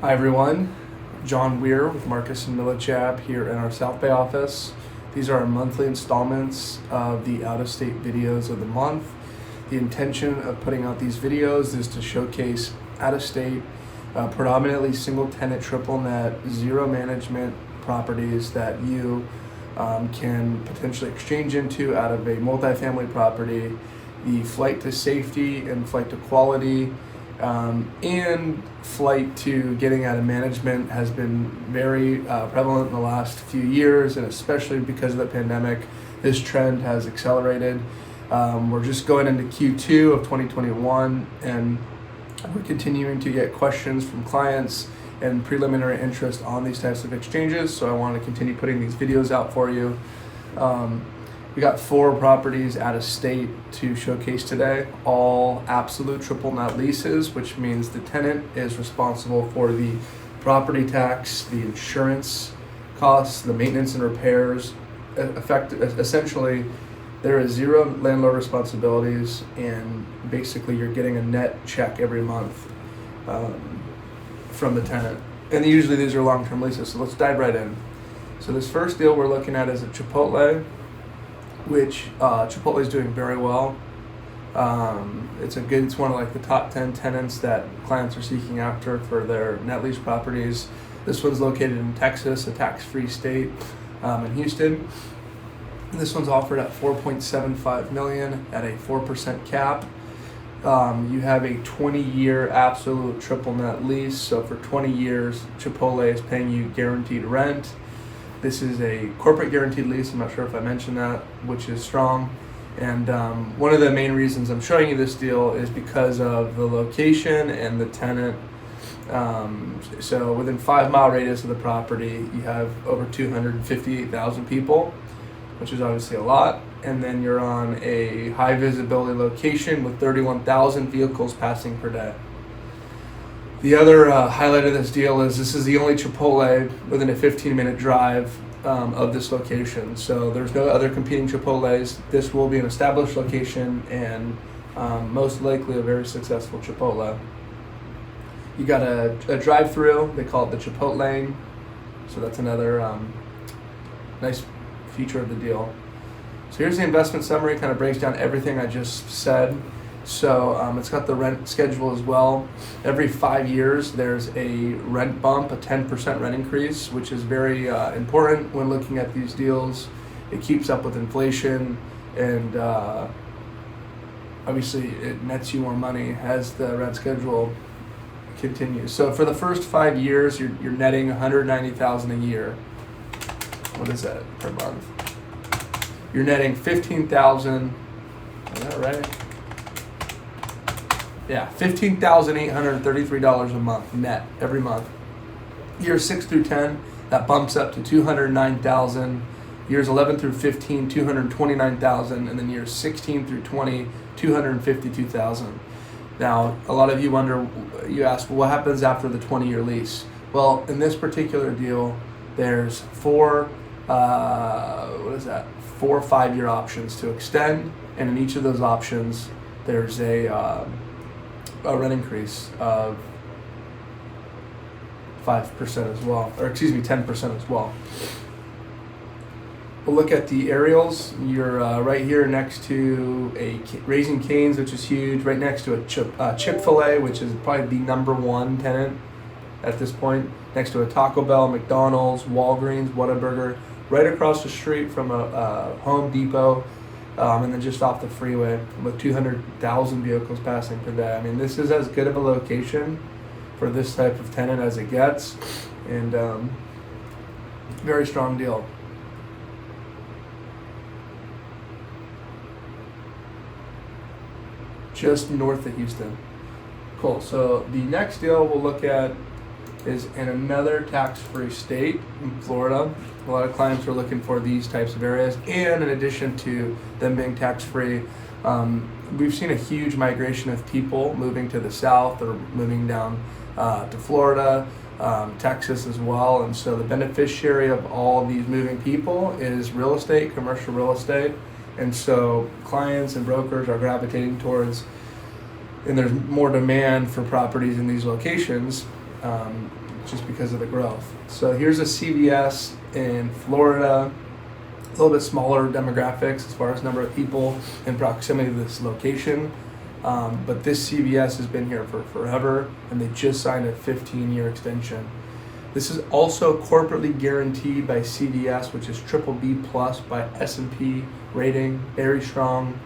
Hi everyone, John Weir with Marcus and Millichap here in our South Bay office. These are our monthly installments of the out-of-state videos of the month. The intention of putting out these videos is to showcase out-of-state, predominantly single-tenant, triple-net, zero management properties that you can potentially exchange into out of a multifamily property. The flight to safety and flight to quality and flight to getting out of management has been very prevalent in the last few years, and especially because of the pandemic, this trend has accelerated. We're just going into Q2 of 2021, and we're continuing to get questions from clients and preliminary interest on these types of exchanges, so I want to continue putting these videos out for you. We got 4 properties out of state to showcase today, all absolute triple net leases, which means the tenant is responsible for the property tax, the insurance costs, the maintenance and repairs. Essentially, there is zero landlord responsibilities, and basically you're getting a net check every month from the tenant. And usually these are long-term leases, so let's dive right in. So this first deal we're looking at is a Chipotle, which Chipotle is doing very well. It's one of like the top 10 tenants that clients are seeking after for their net lease properties. This one's located in Texas, a tax-free state, in Houston. This one's offered at $4.75 million at a 4% cap. You have a 20-year absolute triple net lease, so for 20 years, Chipotle is paying you guaranteed rent. This is a corporate guaranteed lease, I'm not sure if I mentioned that, which is strong. And one of the main reasons I'm showing you this deal is because of the location and the tenant. So within 5-mile radius of the property, you have over 258,000 people, which is obviously a lot. And then you're on a high visibility location with 31,000 vehicles passing per day. The other highlight of this deal is this is the only Chipotle within a 15-minute drive of this location. So there's no other competing Chipotles. This will be an established location and most likely a very successful Chipotle. You got a drive-through. They call it the Chipotlane. So that's another nice feature of the deal. So here's the investment summary. Kind of breaks down everything I just said. So it's got the rent schedule as well. Every 5 years, there's a rent bump, a 10% rent increase, which is very important when looking at these deals. It keeps up with inflation, and obviously it nets you more money as the rent schedule continues. So for the first 5 years, you're netting $190,000 a year. What is that per month? You're netting $15,000. Is that right? Yeah, $15,833 a month net every month. Years 6 through 10, that bumps up to $209,000. Years 11 through 15, $229,000, and then years 16 through 20, $252,000. Now, a lot of you you ask, well, what happens after the 20-year lease? Well, in this particular deal, there's 4 5-year options to extend, and in each of those options, there's a rent increase of 5% as well, or 10% as well. We'll look at the aerials. You're right here next to a Raising Cane's, which is huge, right next to a Chick-fil-A, which is probably the #1 tenant at this point, next to a Taco Bell, McDonald's, Walgreens, Whataburger, right across the street from a Home Depot, and then just off the freeway with 200,000 vehicles passing per day. I mean, this is as good of a location for this type of tenant as it gets, and very strong deal. Just north of Houston. Cool. So the next deal we'll look at is in another tax-free state in Florida. A lot of clients are looking for these types of areas, and in addition to them being tax-free, we've seen a huge migration of people moving to the south or moving down to Florida, Texas as well. And so the beneficiary of all these moving people is real estate, commercial real estate. And so clients and brokers are gravitating towards, and there's more demand for properties in these locations. just because of the growth. So here's a CVS in Florida, a little bit smaller demographics as far as number of people in proximity to this location. But this CVS has been here for forever, and they just signed a 15-year extension. This is also corporately guaranteed by CVS, which is triple B plus by S&P rating, very strong.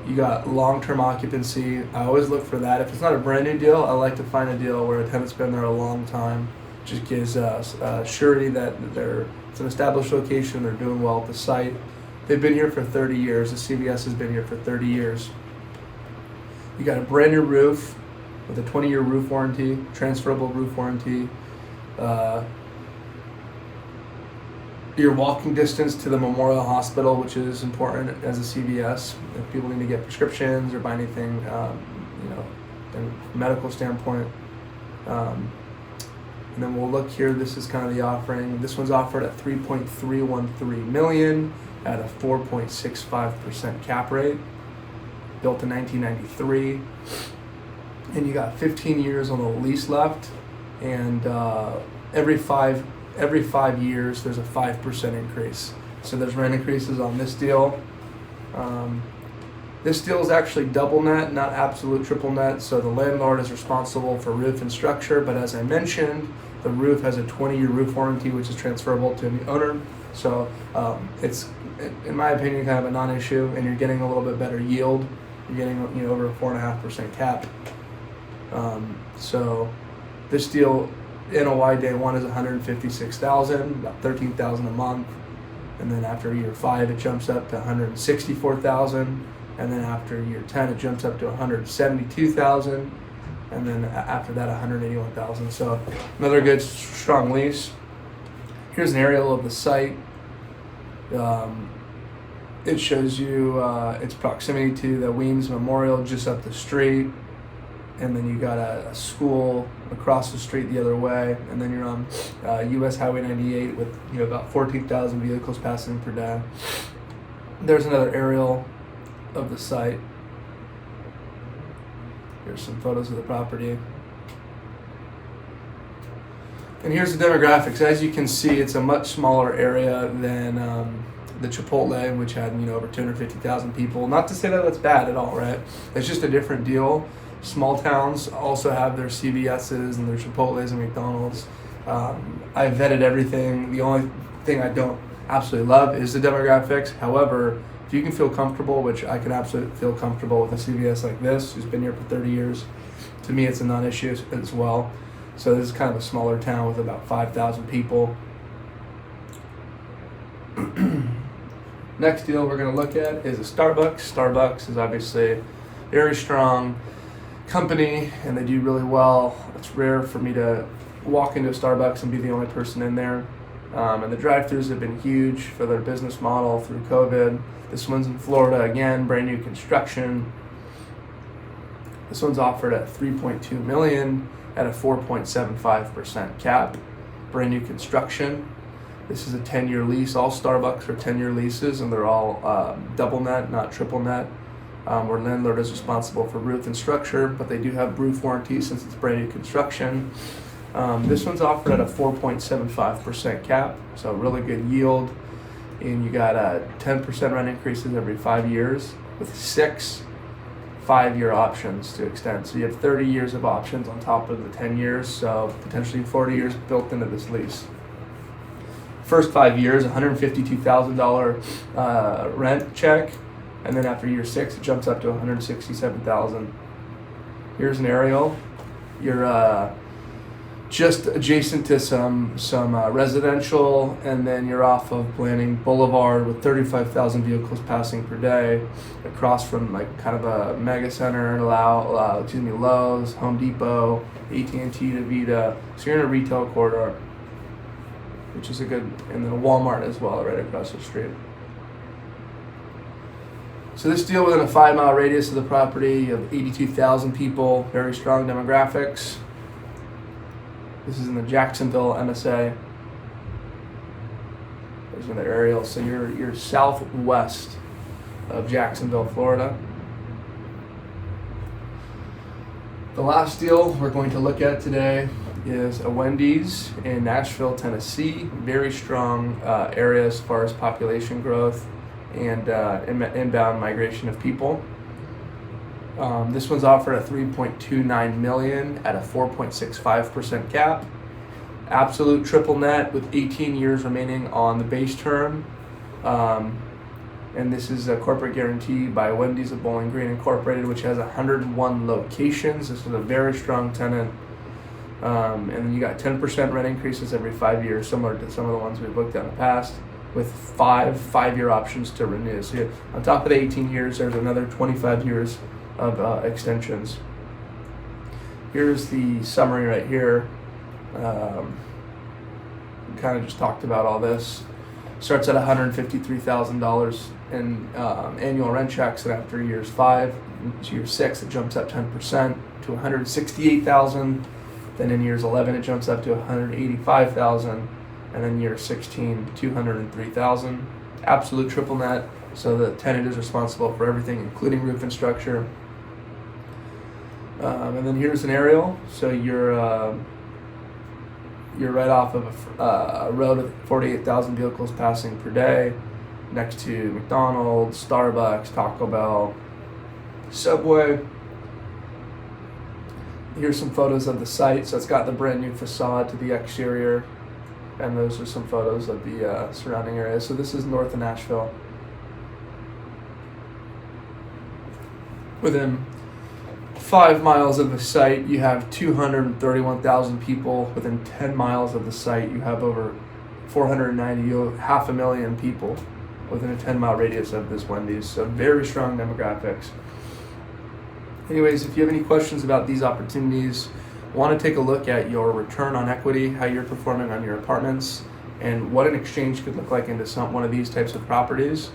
You got long-term occupancy. I always look for that. If it's not a brand new deal, I like to find a deal where a tenant's been there a long time. Just gives surety that it's an established location, they're doing well at the site. They've been here for 30 years. The CVS has been here for 30 years. You got a brand new roof with a 20-year roof warranty, transferable roof warranty. Your walking distance to the Memorial Hospital, which is important as a CVS. If people need to get prescriptions or buy anything, in a medical standpoint. And then we'll look here. This is kind of the offering. This one's offered at $3.313 million at a 4.65% cap rate. Built in 1993. And you got 15 years on the lease left, and every five years there's a 5% increase. So there's rent increases on this deal. This deal is actually double net, not absolute triple net. So the landlord is responsible for roof and structure, but as I mentioned, the roof has a 20-year roof warranty, which is transferable to the owner. So it's, in my opinion, kind of a non-issue, and you're getting a little bit better yield. You're getting over a 4.5% cap. So this deal, NOI day one is $156,000, about $13,000 a month, and then after year 5 it jumps up to $164,000, and then after year 10 it jumps up to $172,000, and then after that $181,000. So another good strong lease. Here's an aerial of the site. It shows you its proximity to the Weems Memorial just up the street. And then you got a school across the street the other way, and then you're on US Highway 98 with about 14,000 vehicles passing per day. There's another aerial of the site. Here's some photos of the property. And here's the demographics. As you can see, it's a much smaller area than the Chipotle, which had over 250,000 people. Not to say that that's bad at all, right? It's just a different deal. Small towns also have their CVS's and their Chipotles and McDonald's. I vetted everything. The only thing I don't absolutely love is the demographics. However, if you can feel comfortable, which I can absolutely feel comfortable with a CVS like this, who's been here for 30 years, to me it's a non-issue as well. So this is kind of a smaller town with about 5,000 people. Next deal we're going to look at is a Starbucks. Starbucks is obviously very strong company, and they do really well. It's rare for me to walk into a Starbucks and be the only person in there. And the drive-thrus have been huge for their business model through COVID. This one's in Florida, again, brand new construction. This one's offered at $3.2 million at a 4.75% cap. Brand new construction. This is a 10-year lease. All Starbucks are 10-year leases, and they're all double net, not triple net. Where landlord is responsible for roof and structure, but they do have roof warranty since it's brand new construction. This one's offered at a 4.75% cap, so really good yield. And you got 10% rent increases every 5 years with 6 5-year options to extend. So you have 30 years of options on top of the 10 years, so potentially 40 years built into this lease. First 5 years, $152,000 rent check. And then after year 6, it jumps up to $167,000. Here's an aerial. You're just adjacent to some residential, and then you're off of Blanding Boulevard with 35,000 vehicles passing per day, across from kind of a mega center, Lowe's, Home Depot, AT&T, DaVita. So you're in a retail corridor, which is a good, and then a Walmart as well right across the street. So this deal within a 5-mile radius of the property, you have 82,000 people, very strong demographics. This is in the Jacksonville MSA. There's another aerial. So you're southwest of Jacksonville, Florida. The last deal we're going to look at today is a Wendy's in Nashville, Tennessee. Very strong area as far as population growth and inbound migration of people. This one's offered at $3.29 million at a 4.65% cap. Absolute triple net with 18 years remaining on the base term. And this is a corporate guarantee by Wendy's of Bowling Green Incorporated, which has 101 locations. This is a very strong tenant. And then you got 10% rent increases every 5 years, similar to some of the ones we've looked at in the past, with five-year options to renew. So on top of the 18 years, there's another 25 years of extensions. Here's the summary right here. Kind of just talked about all this. Starts at $153,000 in annual rent checks, and after years 5 to year 6, it jumps up 10% to $168,000. Then in years 11, it jumps up to $185,000, and then year 16, $203,000. Absolute triple net, so the tenant is responsible for everything, including roof and structure. And then here's an aerial. So you're right off of a road with 48,000 vehicles passing per day, next to McDonald's, Starbucks, Taco Bell, Subway. Here's some photos of the site. So it's got the brand new facade to the exterior, and those are some photos of the surrounding area. So this is north of Nashville. Within 5 miles of the site, you have 231,000 people. Within 10 miles of the site, you have over 490, 500,000 people within a 10-mile radius of this Wendy's. So very strong demographics. Anyways, if you have any questions about these opportunities, want to take a look at your return on equity, how you're performing on your apartments, and what an exchange could look like into one of these types of properties,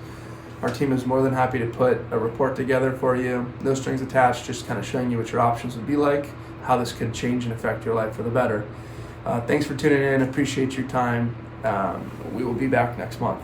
our team is more than happy to put a report together for you. No strings attached, just kind of showing you what your options would be like, how this could change and affect your life for the better. Thanks for tuning in. Appreciate your time. We will be back next month.